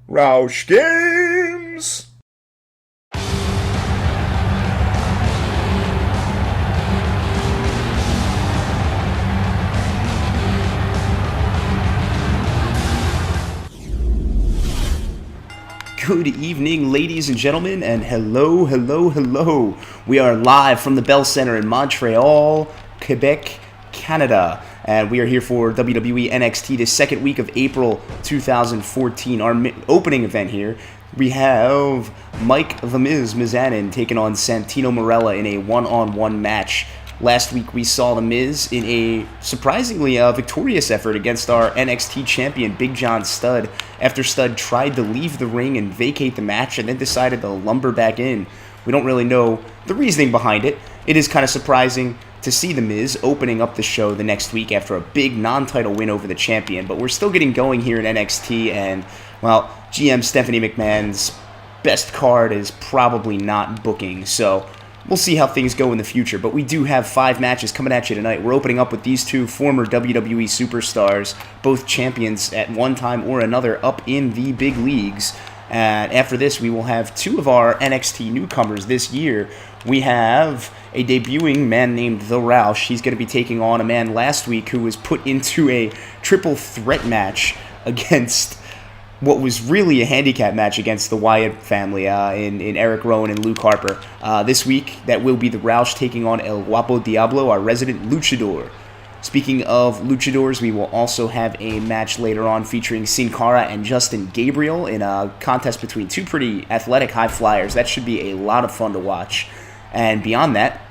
RauschGames! Good evening, ladies and gentlemen, and hello, hello, hello. We are live from the Bell Center in Montreal, Quebec, Canada, and we are here for WWE NXT, the second week of April 2014, our opening event here. We have Mike The Miz Mizanin taking on Santino Marella in a one-on-one match. Last week we saw The Miz in a surprisingly victorious effort against our NXT champion Big John Studd after Studd tried to leave the ring and vacate the match and then decided to lumber back in. We don't really know the reasoning behind it. It is kind of surprising to see The Miz opening up the show the next week after a big non-title win over the champion, but we're still getting going here in NXT, and, well, GM Stephanie McMahon's best card is probably not booking, so we'll see how things go in the future, but we do have 5 matches coming at you tonight. We're opening up with these two former WWE superstars, both champions at one time or another up in the big leagues. And after this, we will have 2 of our NXT newcomers this year. We have a debuting man named The RAUSCH. He's going to be taking on a man last week who was put into a triple threat match against what was really a handicap match against the Wyatt family in Eric Rowan and Luke Harper. This week, that will be The RAUSCH taking on El Guapo Diablo, our resident luchador. Speaking of luchadors, we will also have a match later on featuring Cara and Justin Gabriel in a contest between 2 pretty athletic high flyers. That should be a lot of fun to watch. And beyond that,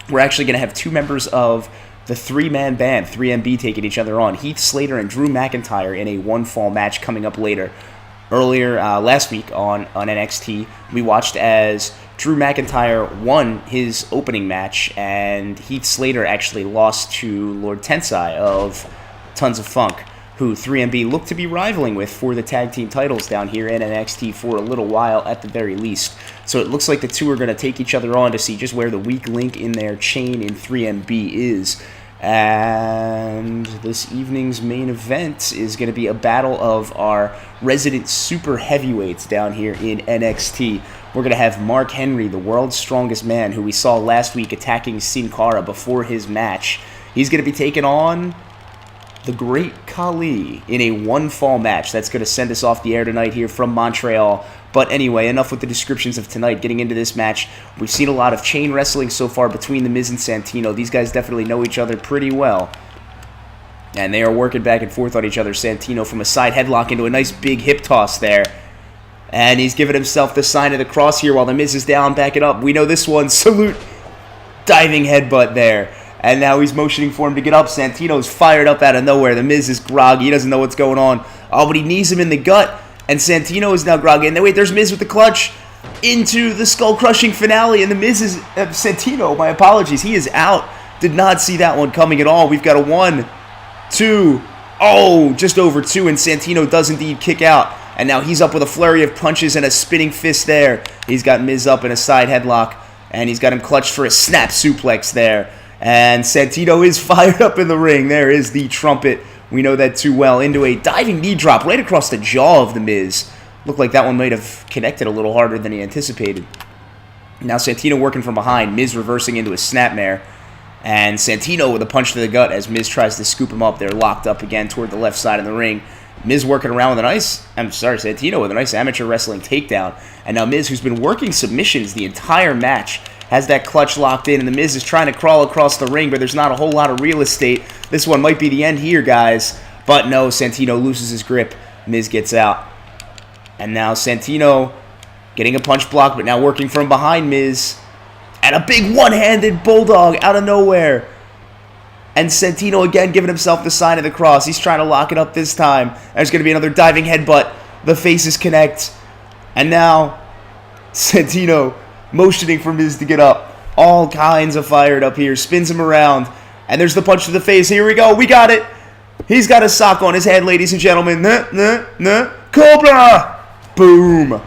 we're actually going to have 2 members of the 3-man band, 3MB, taking each other on. Heath, Slater, and Drew McIntyre in a one-fall match coming up later. Earlier last week on NXT, we watched as Drew McIntyre won his opening match, and Heath Slater actually lost to Lord Tensai of Tons of Funk, who 3MB looked to be rivaling with for the tag team titles down here in NXT for a little while at the very least. So it looks like the 2 are going to take each other on to see just where the weak link in their chain in 3MB is. And this evening's main event is going to be a battle of our resident super heavyweights down here in NXT. We're going to have Mark Henry, the world's strongest man, who we saw last week attacking Sin Cara before his match. He's going to be taking on the Great Khali in a one-fall match. That's going to send us off the air tonight here from Montreal. But anyway, enough with the descriptions of tonight. Getting into this match, we've seen a lot of chain wrestling so far between The Miz and Santino. These guys definitely know each other pretty well, and they are working back and forth on each other. Santino from a side headlock into a nice big hip toss there. And he's giving himself the sign of the cross here while The Miz is down. Back it up. We know this one. Salute. Diving headbutt there. And now he's motioning for him to get up. Santino's fired up out of nowhere. The Miz is groggy. He doesn't know what's going on. Oh, but he knees him in the gut. And Santino is now groggy. And then wait, there's Miz with the clutch into the skull-crushing finale. And the Miz is... Santino, my apologies. He is out. Did not see that one coming at all. We've got a 1, 2... Oh, just over 2. And Santino does indeed kick out. And now he's up with a flurry of punches and a spinning fist there. He's got Miz up in a side headlock. And he's got him clutched for a snap suplex there. And Santino is fired up in the ring. There is the trumpet. We know that too well. Into a diving knee drop right across the jaw of The Miz. Looked like that one might have connected a little harder than he anticipated. Now Santino working from behind. Miz reversing into a snapmare. And Santino with a punch to the gut as Miz tries to scoop him up. They're locked up again toward the left side of the ring. Miz working around with Santino with a nice amateur wrestling takedown. And now Miz, who's been working submissions the entire match, has that clutch locked in, and The Miz is trying to crawl across the ring, but there's not a whole lot of real estate. This one might be the end here, guys. But no, Santino loses his grip. Miz gets out. And now Santino getting a punch block, but now working from behind Miz. And a big one-handed bulldog out of nowhere. And Santino again giving himself the sign of the cross. He's trying to lock it up this time. There's going to be another diving headbutt. The faces connect. And now Santino motioning for Miz to get up. All kinds of fired up here. Spins him around. And there's the punch to the face. Here we go. We got it. He's got a sock on his head, ladies and gentlemen. Cobra! Boom.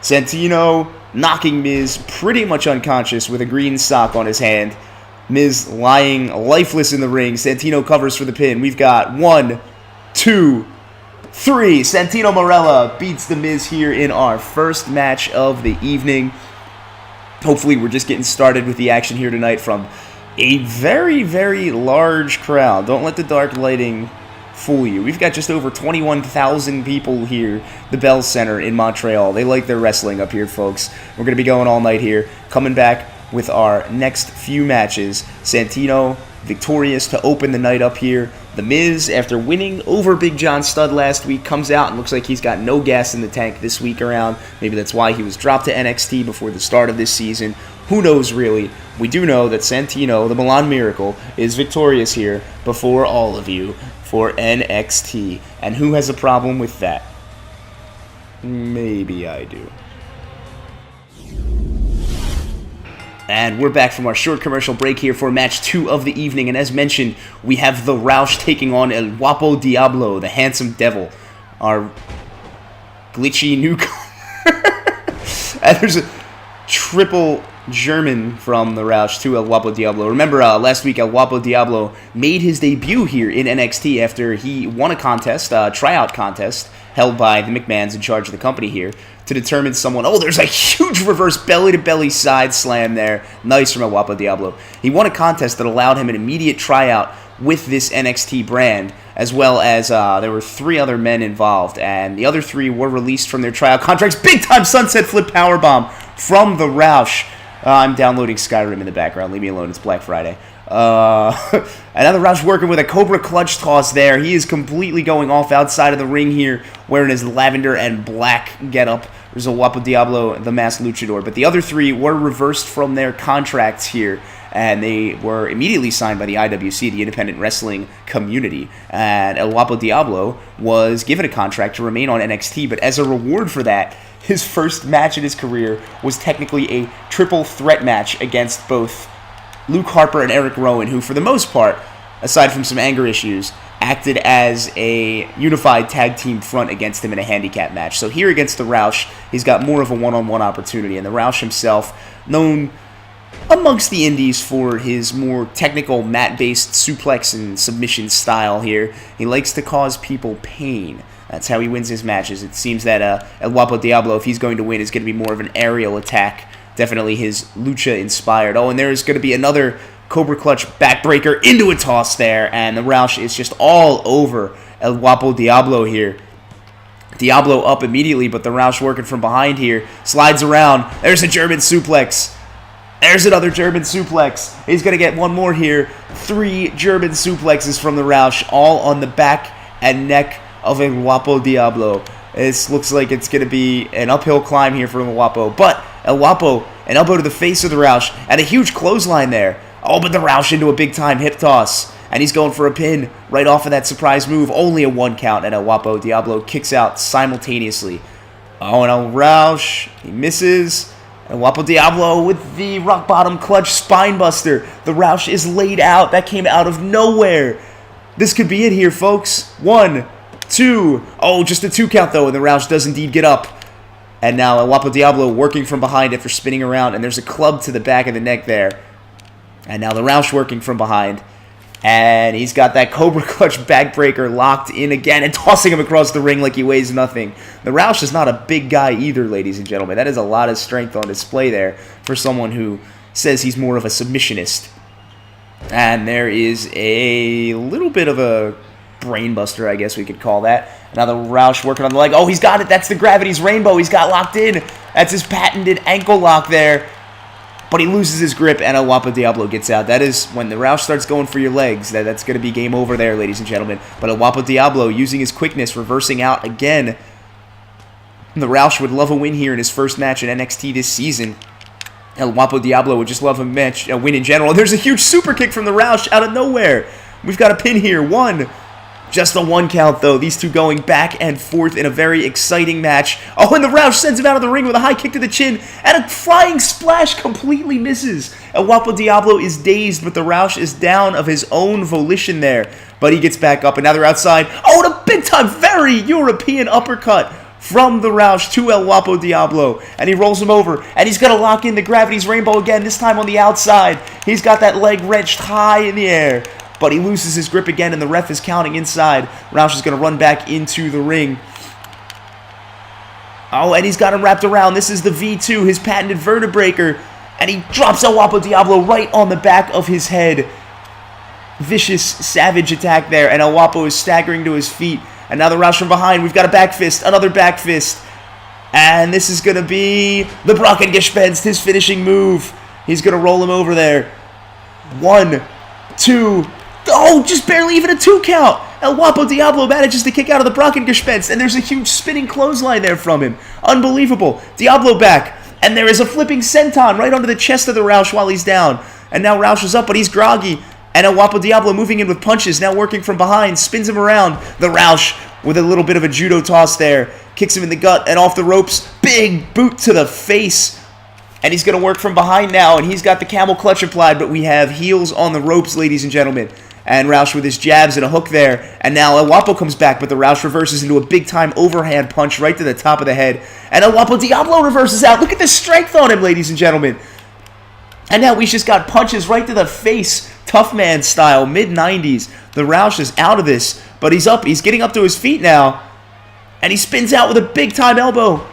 Santino knocking Miz pretty much unconscious with a green sock on his hand. Miz lying lifeless in the ring. Santino covers for the pin. We've got 1, 2, 3. Santino Marella beats The Miz here in our first match of the evening. Hopefully we're just getting started with the action here tonight from a very, very large crowd. Don't let the dark lighting fool you. We've got just over 21,000 people here, the Bell Center in Montreal. They like their wrestling up here, folks. We're going to be going all night here. Coming back with our next few matches. Santino victorious to open the night up here. The Miz, after winning over Big John Studd last week, comes out and looks like he's got no gas in the tank this week around. Maybe that's why he was dropped to NXT before the start of this season. Who knows, really? We do know that Santino, the Milan Miracle, is victorious here before all of you for NXT. And who has a problem with that? Maybe I do. And we're back from our short commercial break here for match 2 of the evening. And as mentioned, we have the RAUSCH taking on El Guapo Diablo, the handsome devil, our glitchy newcomer. And there's a triple German from the RAUSCH to El Guapo Diablo. Remember, last week El Guapo Diablo made his debut here in NXT after he won a contest, a tryout contest, held by the McMahons in charge of the company here, to determine someone. Oh, there's a huge reverse belly-to-belly side slam there. Nice from El Guapo Diablo. He won a contest that allowed him an immediate tryout with this NXT brand, as well as there were 3 other men involved, and the other 3 were released from their tryout contracts. Big-time sunset flip powerbomb from the RAUSCH. I'm downloading Skyrim in the background. Leave me alone. It's Black Friday. Another RAUSCH working with a Cobra clutch toss there. He is completely going off outside of the ring here, wearing his lavender and black getup. There's a Guapo Diablo, the masked luchador. But the other 3 were reversed from their contracts here, and they were immediately signed by the IWC, the independent wrestling community. And El Guapo Diablo was given a contract to remain on NXT, but as a reward for that, his first match in his career was technically a triple threat match against both Luke Harper and Eric Rowan, who for the most part, aside from some anger issues, acted as a unified tag team front against him in a handicap match. So here against the RAUSCH, he's got more of a one-on-one opportunity, and the RAUSCH himself, known amongst the indies for his more technical mat-based suplex and submission style here, he likes to cause people pain. That's how he wins his matches. It seems that El Guapo Diablo, if he's going to win, is going to be more of an aerial attack. Definitely his lucha-inspired. Oh, and there's going to be another Cobra Clutch backbreaker into a toss there, and the RAUSCH is just all over El Guapo Diablo here. Diablo up immediately, but the RAUSCH working from behind here. Slides around. There's a German suplex. There's another German suplex. He's going to get one more here. 3 German suplexes from the RAUSCH, all on the back and neck of El Guapo Diablo. This looks like it's going to be an uphill climb here for El Guapo, but El Guapo, an elbow to the face of the RAUSCH, and a huge clothesline there. Oh, but the RAUSCH into a big-time hip toss, and he's going for a pin right off of that surprise move. Only a 1 count, and El Guapo Diablo kicks out simultaneously. Oh, and El RAUSCH, he misses. El Guapo Diablo with the rock-bottom clutch spinebuster. The RAUSCH is laid out. That came out of nowhere. This could be it here, folks. 1, 2. Oh, just a 2 count, though, and the RAUSCH does indeed get up. And now El Guapo Diablo working from behind after spinning around, and there's a club to the back of the neck there. And now the RAUSCH working from behind, and he's got that Cobra Clutch backbreaker locked in again and tossing him across the ring like he weighs nothing. The RAUSCH is not a big guy either, ladies and gentlemen. That is a lot of strength on display there for someone who says he's more of a submissionist. And there is a little bit of a brainbuster, I guess we could call that. Now the RAUSCH working on the leg. Oh, he's got it. That's the Gravity's Rainbow. He's got locked in. That's his patented ankle lock there. But he loses his grip, and El Guapo Diablo gets out. That is, when the RAUSCH starts going for your legs, that's going to be game over there, ladies and gentlemen. But El Guapo Diablo, using his quickness, reversing out again. The RAUSCH would love a win here in his first match in NXT this season. El Guapo Diablo would just love a win in general. There's a huge super kick from the RAUSCH out of nowhere. We've got a pin here. 1. Just a 1 count, though. These two going back and forth in a very exciting match. Oh, and the RAUSCH sends him out of the ring with a high kick to the chin, and a flying splash completely misses. El Guapo Diablo is dazed, but the RAUSCH is down of his own volition there. But he gets back up, and now they're outside. Oh, and a big-time, very European uppercut from the RAUSCH to El Guapo Diablo. And he rolls him over, and he's going to lock in the Gravity's Rainbow again, this time on the outside. He's got that leg wrenched high in the air. but he loses his grip again, and the ref is counting inside. Rausch is going to run back into the ring. Oh, and he's got him wrapped around. This is the V2, his patented vertebraker. And he drops El Guapo Diablo right on the back of his head. Vicious, savage attack there. And El Guapo is staggering to his feet. And now the Rausch from behind. We've got a back fist. Another back fist. And this is going to be the Brockengespenst, his finishing move. He's going to roll him over there. 1, 2. Oh, just barely even a 2 count. El Guapo Diablo manages to kick out of the Brockengespenst, and there's a huge spinning clothesline there from him. Unbelievable. Diablo back, and there is a flipping senton right onto the chest of the Rausch while he's down. And now Rausch is up, but he's groggy. And El Guapo Diablo moving in with punches, now working from behind, spins him around. The Rausch with a little bit of a judo toss there, kicks him in the gut and off the ropes. Big boot to the face. And he's going to work from behind now, and he's got the camel clutch applied, but we have heels on the ropes, ladies and gentlemen. And Rausch with his jabs and a hook there. And now El Guapo comes back, but the Rausch reverses into a big-time overhand punch right to the top of the head. And El Guapo Diablo reverses out. Look at the strength on him, ladies and gentlemen. And now we just got punches right to the face, tough man style, mid-90s. The Rausch is out of this, but he's up. He's getting up to his feet now. And he spins out with a big-time elbow.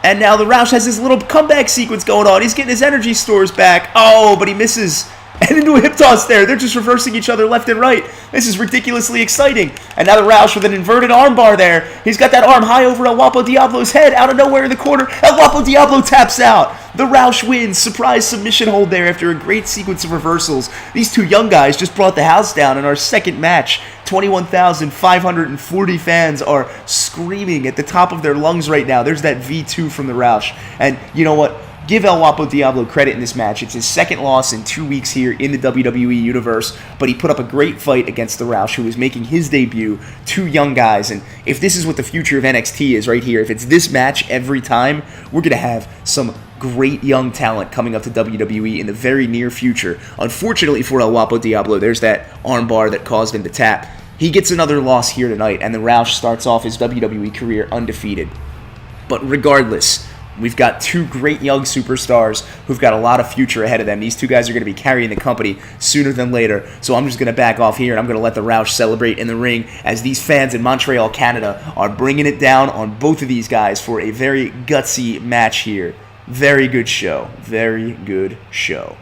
And now the Rausch has this little comeback sequence going on. He's getting his energy stores back. Oh, but he misses. And into a hip toss there. They're just reversing each other left and right. This is ridiculously exciting. And now the Rausch with an inverted arm bar there. He's got that arm high over El Guapo Diablo's head. Out of nowhere in the corner. El Guapo Diablo taps out. The Rausch wins. Surprise submission hold there after a great sequence of reversals. These two young guys just brought the house down in our second match. 21,540 fans are screaming at the top of their lungs right now. There's that V2 from the Rausch. And you know what? Give El Guapo Diablo credit in this match. It's his second loss in 2 weeks here in the WWE Universe, but he put up a great fight against the Rausch, who was making his debut. Two young guys, and if this is what the future of NXT is right here, if it's this match every time, we're going to have some great young talent coming up to WWE in the very near future. Unfortunately for El Guapo Diablo, there's that armbar that caused him to tap. He gets another loss here tonight, and the Rausch starts off his WWE career undefeated. But regardless, we've got two great young superstars who've got a lot of future ahead of them. These two guys are going to be carrying the company sooner than later. So I'm just going to back off here, and I'm going to let the Rausch celebrate in the ring as these fans in Montreal, Canada are bringing it down on both of these guys for a very gutsy match here. Very good show. Very good show.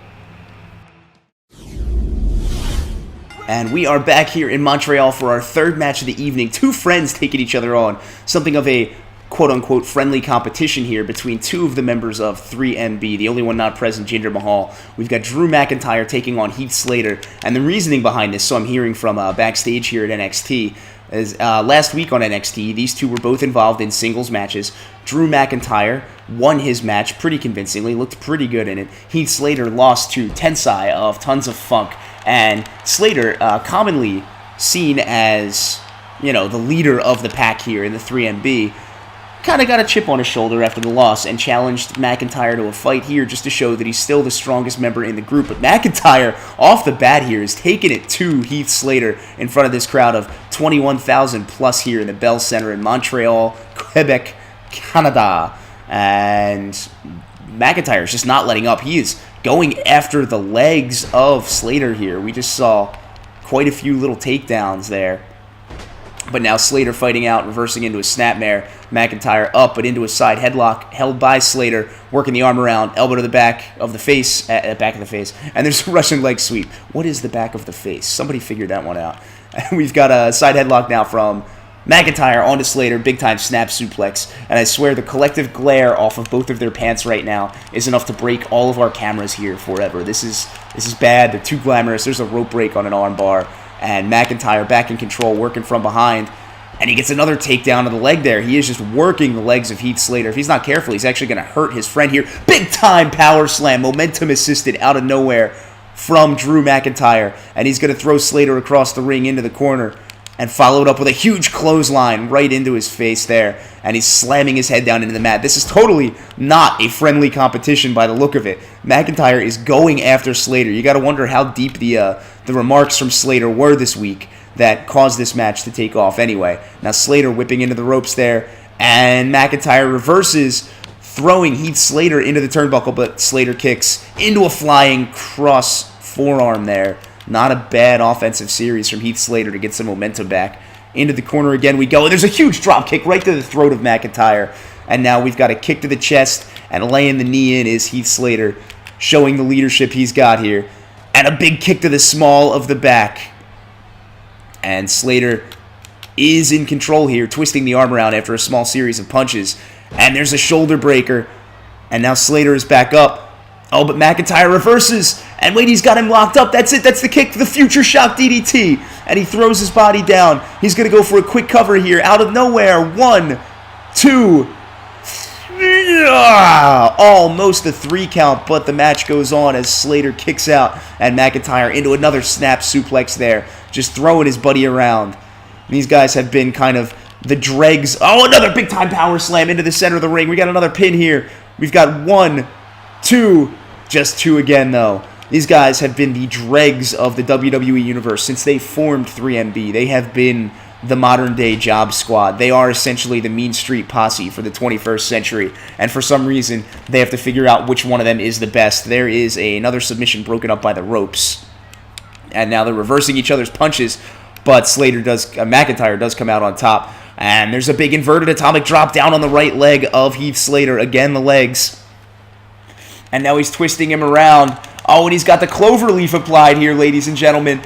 And we are back here in Montreal for our third match of the evening. Two friends taking each other on. Something of a quote-unquote friendly competition here between two of the members of 3MB, the only one not present, Jinder Mahal. We've got Drew McIntyre taking on Heath Slater, and the reasoning behind this, so I'm hearing from backstage here at NXT, is last week on NXT, these two were both involved in singles matches. Drew McIntyre won his match pretty convincingly, looked pretty good in it. Heath Slater lost to Tensai of Tons of Funk, and Slater, commonly seen as, you know, the leader of the pack here in the 3MB, kind of got a chip on his shoulder after the loss and challenged McIntyre to a fight here just to show that he's still the strongest member in the group. But McIntyre, off the bat here, is taking it to Heath Slater in front of this crowd of 21,000 plus here in the Bell Center in Montreal, Quebec, Canada. And McIntyre is just not letting up. He is going after the legs of Slater here. We just saw quite a few little takedowns there. But now Slater fighting out, reversing into a snapmare. McIntyre up, but into a side headlock, held by Slater, working the arm around, elbow to the back of the face, back of the face. And there's a Russian leg sweep. What is the back of the face? Somebody figured that one out. And we've got a side headlock now from McIntyre onto Slater, big time snap suplex. And I swear the collective glare off of both of their pants right now is enough to break all of our cameras here forever. This is bad. They're too glamorous. There's a rope break on an arm bar. And McIntyre back in control, working from behind. And he gets another takedown of the leg there. He is just working the legs of Heath Slater. If he's not careful, he's actually going to hurt his friend here. Big time power slam, momentum assisted out of nowhere from Drew McIntyre. And he's going to throw Slater across the ring into the corner. And followed up with a huge clothesline right into his face there. And he's slamming his head down into the mat. This is totally not a friendly competition by the look of it. McIntyre is going after Slater. You got to wonder how deep the remarks from Slater were this week that caused this match to take off anyway. Now Slater whipping into the ropes there. And McIntyre reverses, throwing Heath Slater into the turnbuckle. But Slater kicks into a flying cross forearm there. Not a bad offensive series from Heath Slater to get some momentum back. Into the corner again we go, and there's a huge drop kick right to the throat of McIntyre. And now we've got a kick to the chest, and laying the knee in is Heath Slater, showing the leadership he's got here. And a big kick to the small of the back. And Slater is in control here, twisting the arm around after a small series of punches. And there's a shoulder breaker. And now Slater is back up. Oh, but McIntyre reverses. And wait, he's got him locked up. That's it. That's the kick to the future shock DDT. And he throws his body down. He's going to go for a quick cover here. Out of nowhere. 1, 2, 3. Almost a 3 count, but the match goes on as Slater kicks out and McIntyre into another snap suplex there. Just throwing his buddy around. These guys have been kind of the dregs. Oh, another big-time power slam into the center of the ring. We got another pin here. We've got 1, 2, just 2 again, though. These guys have been the dregs of the WWE Universe since they formed 3MB. They have been the modern-day job squad. They are essentially the Mean Street Posse for the 21st century. And for some reason, they have to figure out which one of them is the best. There is another submission broken up by the ropes. And now they're reversing each other's punches. But McIntyre does come out on top. And there's a big inverted atomic drop down on the right leg of Heath Slater. Again, the legs. And now he's twisting him around. Oh, and he's got the cloverleaf applied here, ladies and gentlemen.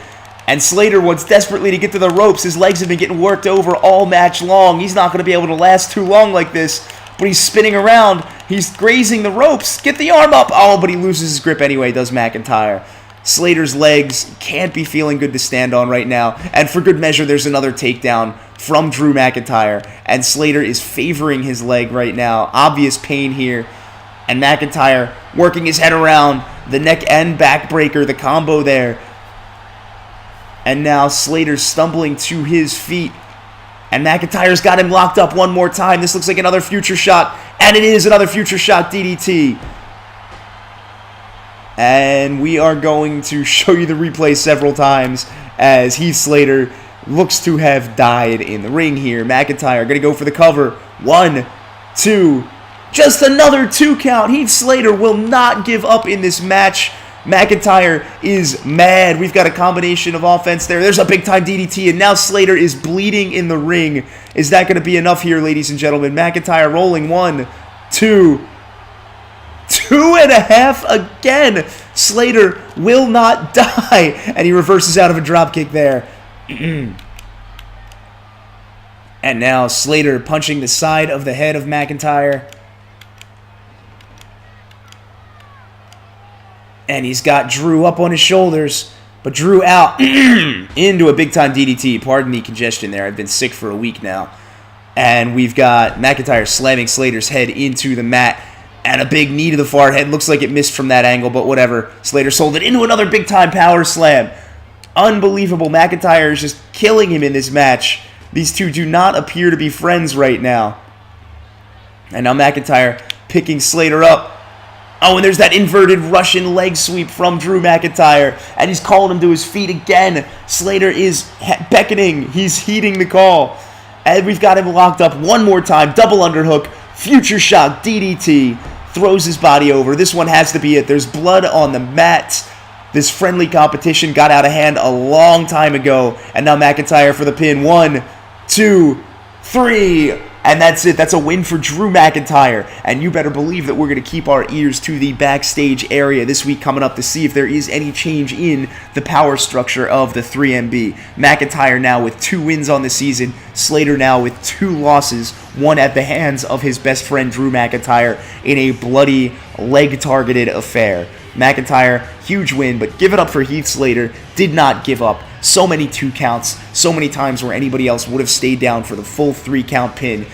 And Slater wants desperately to get to the ropes. His legs have been getting worked over all match long. He's not going to be able to last too long like this. But he's spinning around. He's grazing the ropes. Get the arm up. Oh, but he loses his grip anyway, does McIntyre. Slater's legs can't be feeling good to stand on right now. And for good measure, there's another takedown from Drew McIntyre. And Slater is favoring his leg right now. Obvious pain here. And McIntyre working his head around. The neck and back breaker, the combo there. And now Slater stumbling to his feet. And McIntyre's got him locked up one more time. This looks like another future shock. And it is another future shock DDT. And we are going to show you the replay several times as Heath Slater looks to have died in the ring here. McIntyre going to go for the cover. 1, 2, just another 2 count. Heath Slater will not give up in this match. McIntyre is mad. We've got a combination of offense there. There's a big-time DDT, and now Slater is bleeding in the ring. Is that going to be enough here, ladies and gentlemen? McIntyre rolling 1, 2, 2.5 again. Slater will not die, and he reverses out of a dropkick there. And now Slater punching the side of the head of McIntyre. And he's got Drew up on his shoulders, but Drew out into a big-time DDT. Pardon the congestion there. I've been sick for a week now. And we've got McIntyre slamming Slater's head into the mat. And a big knee to the forehead. Looks like it missed from that angle, but whatever. Slater sold it into another big-time power slam. Unbelievable. McIntyre is just killing him in this match. These two do not appear to be friends right now. And now McIntyre picking Slater up. Oh, and there's that inverted Russian leg sweep from Drew McIntyre. And he's calling him to his feet again. Slater is beckoning. He's heeding the call. And we've got him locked up one more time. Double underhook. Future shock DDT. Throws his body over. This one has to be it. There's blood on the mat. This friendly competition got out of hand a long time ago. And now McIntyre for the pin. 1, 2, 3. And that's it. That's a win for Drew McIntyre. And you better believe that we're going to keep our ears to the backstage area this week coming up to see if there is any change in the power structure of the 3MB. McIntyre now with 2 wins on the season. Slater now with 2 losses. One at the hands of his best friend Drew McIntyre in a bloody leg-targeted affair. McIntyre, huge win, but give it up for Heath Slater. Did not give up. So many 2 counts, so many times where anybody else would have stayed down for the full 3 count pin.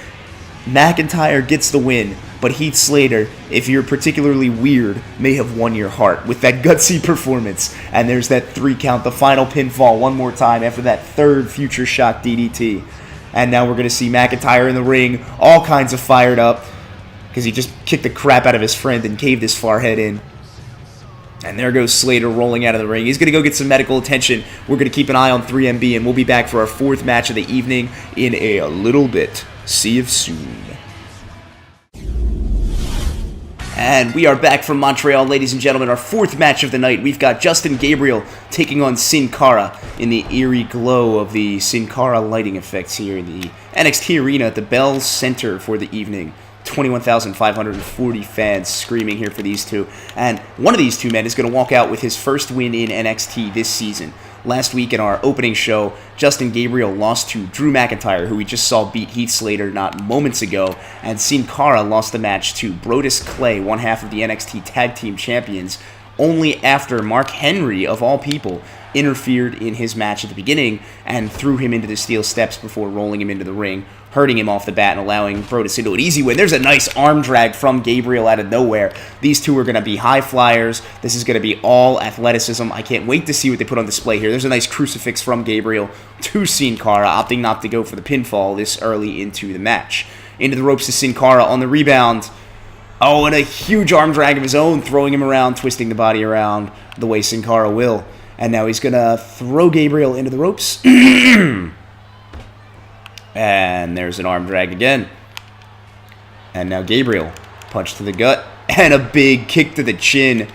McIntyre gets the win, but Heath Slater, if you're particularly weird, may have won your heart with that gutsy performance. And there's that 3 count, the final pinfall one more time after that 3rd future shock DDT. And now we're going to see McIntyre in the ring, all kinds of fired up, because he just kicked the crap out of his friend and caved his forehead in. And there goes Slater rolling out of the ring. He's going to go get some medical attention. We're going to keep an eye on 3MB, and we'll be back for our 4th match of the evening in a little bit. See you soon. And we are back from Montreal, ladies and gentlemen. Our fourth match of the night. We've got Justin Gabriel taking on Sin Cara in the eerie glow of the Sin Cara lighting effects here in the NXT arena at the Bell Center for the evening. 21,540 fans screaming here for these two. And one of these two men is going to walk out with his first win in NXT this season. Last week in our opening show, Justin Gabriel lost to Drew McIntyre, who we just saw beat Heath Slater not moments ago, and Sin Cara lost the match to Brodus Clay, one half of the NXT Tag Team Champions, only after Mark Henry, of all people, interfered in his match at the beginning and threw him into the steel steps before rolling him into the ring, hurting him off the bat and allowing Brodus into an easy win. There's a nice arm drag from Gabriel out of nowhere. These two are going to be high flyers. This is going to be all athleticism. I can't wait to see what they put on display here. There's a nice crucifix from Gabriel to Sin Cara, opting not to go for the pinfall this early into the match. Into the ropes to Sin Cara on the rebound. Oh, and a huge arm drag of his own, throwing him around, twisting the body around the way Sin Cara will. And now he's going to throw Gabriel into the ropes. And there's an arm drag again. And now Gabriel, punch to the gut, and a big kick to the chin,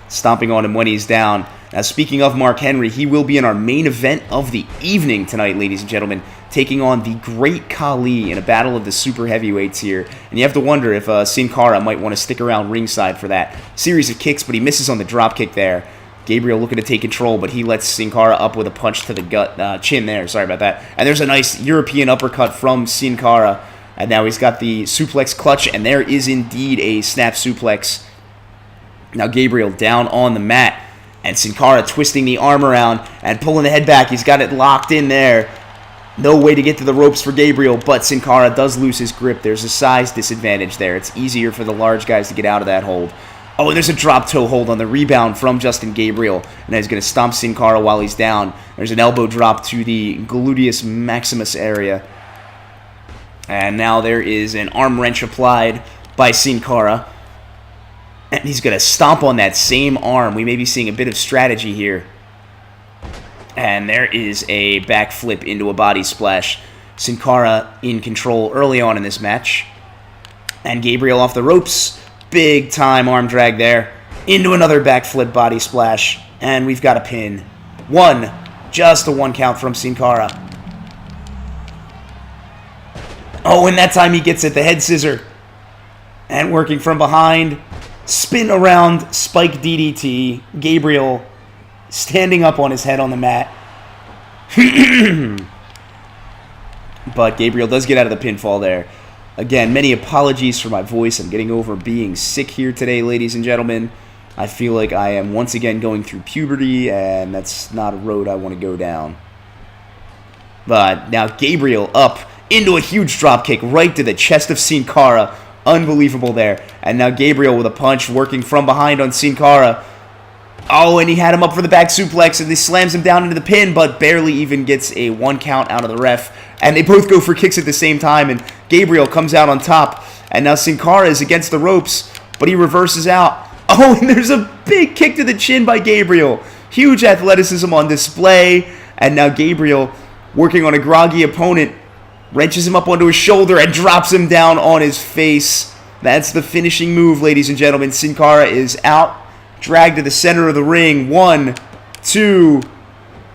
stomping on him when he's down. Now, speaking of Mark Henry, he will be in our main event of the evening tonight, ladies and gentlemen, taking on the Great Khali in a battle of the super heavyweights here. And you have to wonder if Sin Cara might want to stick around ringside for that series of kicks, but he misses on the drop kick there. Gabriel looking to take control, but he lets Sin Cara up with a punch to the gut, chin there, sorry about that. And there's a nice European uppercut from Sin Cara. And now he's got the suplex clutch, and there is indeed a snap suplex. Now Gabriel down on the mat, and Sin Cara twisting the arm around and pulling the head back. He's got it locked in there. No way to get to the ropes for Gabriel, but Sin Cara does lose his grip. There's a size disadvantage there. It's easier for the large guys to get out of that hold. Oh, and there's a drop toe hold on the rebound from Justin Gabriel. And now he's going to stomp Sin Cara while he's down. There's an elbow drop to the gluteus maximus area. And now there is an arm wrench applied by Sin Cara. And he's going to stomp on that same arm. We may be seeing a bit of strategy here. And there is a backflip into a body splash. Sin Cara in control early on in this match. And Gabriel off the ropes. Big time arm drag there. Into another backflip body splash. And we've got a pin. One. Just a one count from Sin Cara. Oh, and that time he gets it. The head scissor. And working from behind. Spin around spike DDT. Gabriel standing up on his head on the mat. But Gabriel does get out of the pinfall there. Again, many apologies for my voice. I'm getting over being sick here today, ladies and gentlemen. I feel like I am once again going through puberty, and that's not a road I want to go down. But now Gabriel up into a huge dropkick right to the chest of Sin Cara. Unbelievable there. And now Gabriel with a punch working from behind on Sin Cara. Oh, and he had him up for the back suplex, and he slams him down into the pin, but barely even gets a one count out of the ref. And they both go for kicks at the same time, and Gabriel comes out on top. And now Sin Cara is against the ropes, but he reverses out. Oh, and there's a big kick to the chin by Gabriel. Huge athleticism on display. And now Gabriel, working on a groggy opponent, wrenches him up onto his shoulder and drops him down on his face. That's the finishing move, ladies and gentlemen. Sin Cara is out. Dragged to the center of the ring. 1, 2.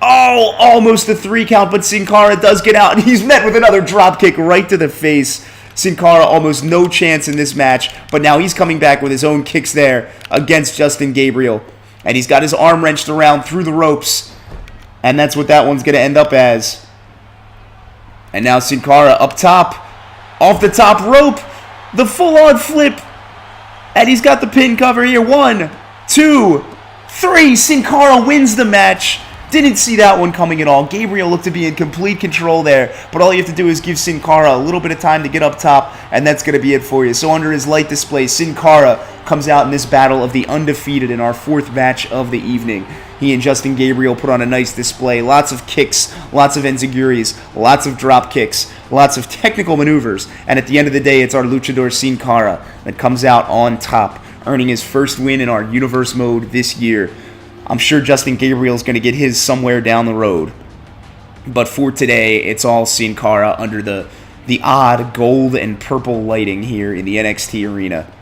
Oh, almost a 3 count, but Sin Cara does get out, and he's met with another dropkick right to the face. Sin Cara almost no chance in this match, but now he's coming back with his own kicks there against Justin Gabriel. And he's got his arm wrenched around through the ropes, and that's what that one's going to end up as. And now Sin Cara up top, off the top rope, the full-on flip, and he's got the pin cover here. 1, 2, 3. Sin Cara wins the match. Didn't see that one coming at all. Gabriel looked to be in complete control there, but all you have to do is give Sin Cara a little bit of time to get up top, and that's going to be it for you. So under his light display, Sin Cara comes out in this battle of the undefeated in our fourth match of the evening. He and Justin Gabriel put on a nice display. Lots of kicks, lots of enziguris, lots of drop kicks, lots of technical maneuvers, and at the end of the day, it's our luchador Sin Cara that comes out on top, earning his first win in our Universe mode this year. I'm sure Justin Gabriel's going to get his somewhere down the road. But for today, it's all Sin Cara under the odd gold and purple lighting here in the NXT arena.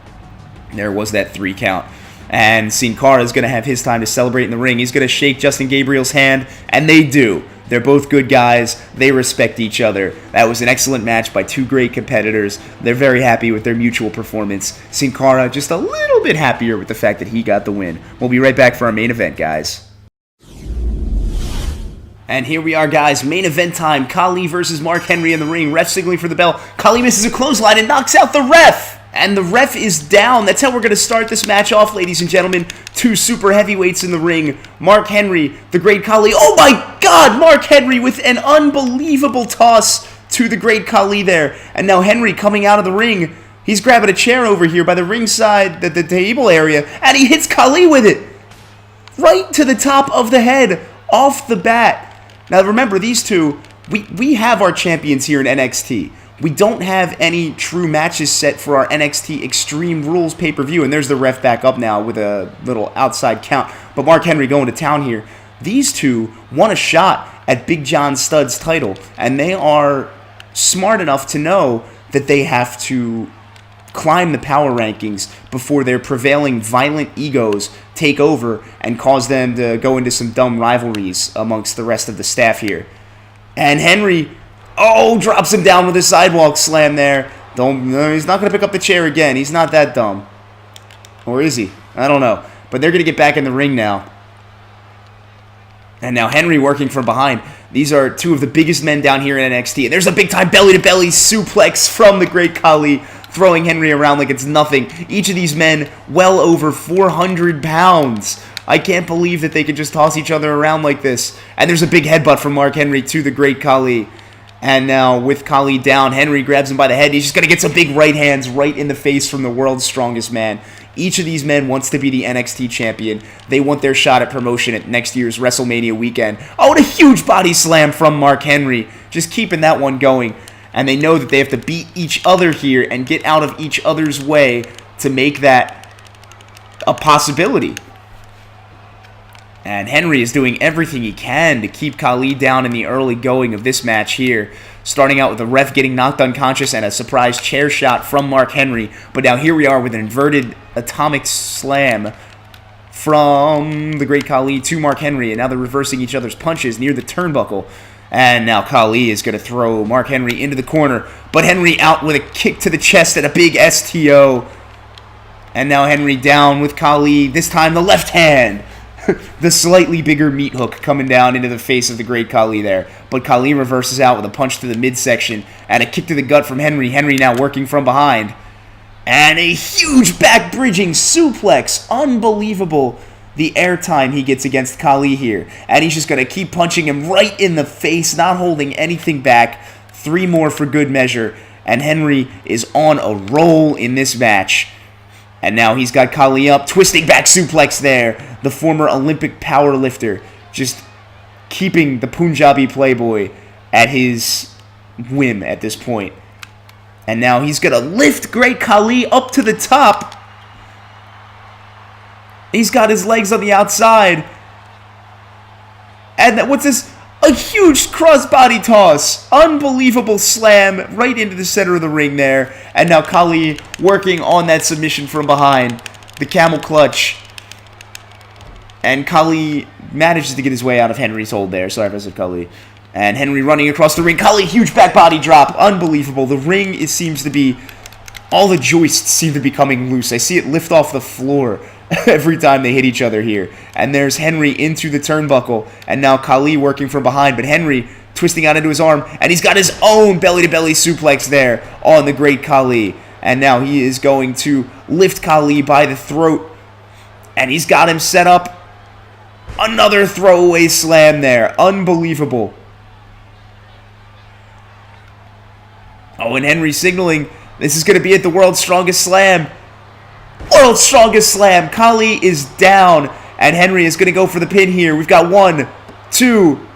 There was that 3 count. And Sin Cara is going to have his time to celebrate in the ring. He's going to shake Justin Gabriel's hand, and they do. They're both good guys. They respect each other. That was an excellent match by 2 great competitors. They're very happy with their mutual performance. Sin Cara just a little bit happier with the fact that he got the win. We'll be right back for our main event, guys. And here we are, guys. Main event time. Khali versus Mark Henry in the ring. Ref signaling for the bell. Khali misses a clothesline and knocks out the ref. And the ref is down. That's how we're going to start this match off, ladies and gentlemen. 2 super heavyweights in the ring. Mark Henry, the great Khali. Oh my God! Mark Henry with an unbelievable toss to the great Khali there. And now Henry coming out of the ring. He's grabbing a chair over here by the ringside, the table area. And he hits Khali with it. Right to the top of the head. Off the bat. Now remember, these two, we have our champions here in NXT. We don't have any true matches set for our NXT Extreme Rules pay-per-view. And there's the ref back up now with a little outside count. But Mark Henry going to town here. These two want a shot at Big John Studd's title. And they are smart enough to know that they have to climb the power rankings before their prevailing violent egos take over and cause them to go into some dumb rivalries amongst the rest of the staff here. And Henry... oh, drops him down with a sidewalk slam there. He's not going to pick up the chair again. He's not that dumb. Or is he? I don't know. But they're going to get back in the ring now. And now Henry working from behind. These are 2 of the biggest men down here in NXT. And there's a big-time belly-to-belly suplex from the great Khali, throwing Henry around like it's nothing. Each of these men well over 400 pounds. I can't believe that they can just toss each other around like this. And there's a big headbutt from Mark Henry to the great Khali. And now, with Khali down, Henry grabs him by the head. He's just going to get some big right hands right in the face from the world's strongest man. Each of these men wants to be the NXT champion. They want their shot at promotion at next year's WrestleMania weekend. Oh, and a huge body slam from Mark Henry. Just keeping that one going. And they know that they have to beat each other here and get out of each other's way to make that a possibility. And Henry is doing everything he can to keep Khali down in the early going of this match here. Starting out with the ref getting knocked unconscious and a surprise chair shot from Mark Henry. But now here we are with an inverted atomic slam from the great Khali to Mark Henry. And now they're reversing each other's punches near the turnbuckle. And now Khali is going to throw Mark Henry into the corner. But Henry out with a kick to the chest and a big STO. And now Henry down with Khali. This time the left hand. The slightly bigger meat hook coming down into the face of the great Khali there. But Khali reverses out with a punch to the midsection and a kick to the gut from Henry. Henry now working from behind. And a huge back-bridging suplex. Unbelievable the airtime he gets against Khali here. And he's just going to keep punching him right in the face, not holding anything back. 3 more for good measure. And Henry is on a roll in this match. And now he's got Khali up, twisting back suplex there. The former Olympic powerlifter just keeping the Punjabi Playboy at his whim at this point. And now he's going to lift great Khali up to the top. He's got his legs on the outside. And what's this? A huge crossbody toss. Unbelievable slam right into the center of the ring there. And now Khali working on that submission from behind. The camel clutch. And Khali manages to get his way out of Henry's hold there. Sorry if I said Khali. And Henry running across the ring. Khali, huge back body drop. Unbelievable. The ring seems to be... all the joists seem to be coming loose. I see it lift off the floor every time they hit each other here. And there's Henry into the turnbuckle. And now Khali working from behind. But Henry twisting out into his arm. And he's got his own belly-to-belly suplex there on the great Khali. And now he is going to lift Khali by the throat. And he's got him set up. Another throwaway slam there. Unbelievable. Oh, and Henry signaling this is going to be at the World's Strongest Slam. World's Strongest Slam. Khali is down. And Henry is going to go for the pin here. We've got 1, 2,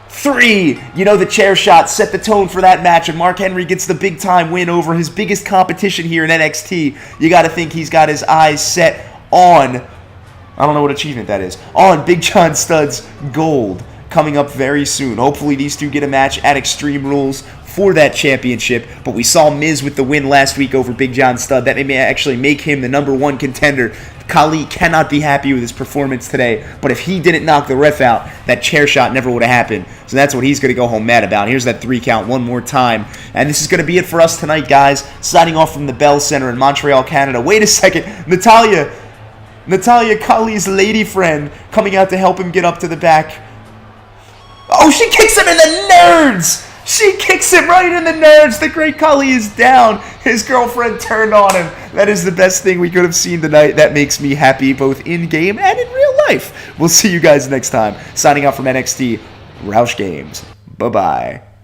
3. You know, the chair shot set the tone for that match. And Mark Henry gets the big time win over his biggest competition here in NXT. You got to think he's got his eyes set on... I don't know what achievement that is. On Big John Studd's gold coming up very soon. Hopefully these two get a match at Extreme Rules for that championship. But we saw Miz with the win last week over Big John Studd. That may actually make him the #1 contender. Khali cannot be happy with his performance today, but if he didn't knock the ref out, that chair shot never would have happened. So that's what he's going to go home mad about. Here's that 3 count one more time. And this is going to be it for us tonight, guys. Signing off from the Bell Center in Montreal, Canada. Wait a second. Natalya, Khali's lady friend, coming out to help him get up to the back. Oh, she kicks him in the nerds! She kicks him right in the nerds. The great Khali is down. His girlfriend turned on him. That is the best thing we could have seen tonight. That makes me happy both in-game and in real life. We'll see you guys next time. Signing out from NXT, RauschGames. Bye-bye.